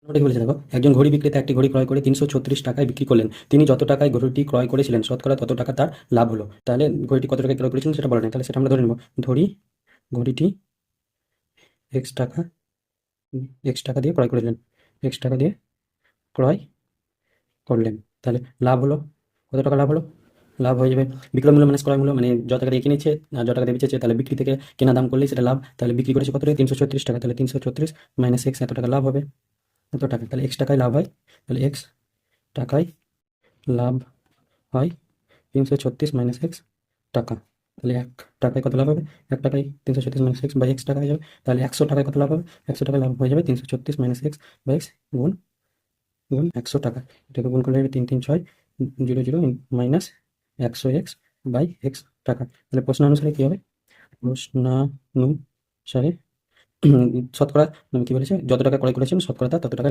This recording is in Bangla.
প্রশ্নটি বলেছে, দেখো, একজন ঘড়ি বিক্রেতা একটি ঘড়ি ক্রয় করে 336 টাকায় বিক্রি করলেন। তিনি যত টাকায় ঘড়িটি ক্রয় করেছিলেন শতকরা তত টাকা তার লাভ হলো। তাহলে ঘড়িটি কত টাকায় ক্রয় করেছিলেন সেটা বলা নেই, তাহলে সেটা আমরা ধরে নেব। ধরি ঘড়িটি এক্স টাকা এক্স টাকা দিয়ে ক্রয় করেছিলেন, এক্স টাকা দিয়ে ক্রয় করলেন। তাহলে লাভ হলো, কত টাকা লাভ হলো? লাভ হয়ে যাবে বিক্রয় মূল্য মাইনাস ক্রয় মূল্য, মানে যত টাকা দিয়ে কিনেছে আর যত টাকা দিয়ে বেচেছে, তাহলে বিক্রি থেকে কেনা দাম করলেই সেটা লাভ। তাহলে বিক্রি করেছে কত টাকা? 336 টাকা। তাহলে 336 মাইনাস এক্স, এত টাকা লাভ হবে। এত টাকা, তাহলে এক্স টাকায় লাভ হয়। তাহলে এক্স টাকায় লাভ হয় 336 মাইনাস এক্স টাকা। তাহলে 1 টাকায় কত লাভ হবে? 1 টাকায় 336 মাইনাস এক্স বাই এক্স টাকা হয়ে যাবে। তাহলে 100 টাকায় কত লাভ হবে? 100 টাকায় লাভ হয়ে যাবে 336 মাইনাস এক্স বাই এক্স গুণ গুণ 100 টাকা। এটাকে গুণ করলে হবে 336 00 মাইনাস 100 এক্স বাই এক্স টাকা। তাহলে প্রশ্ন অনুসারে কি হবে? প্রশ্নানুসারে শতকরা, কি বলেছে, যত টাকা ক্রয় করেছেন শতকরা তার তত টাকা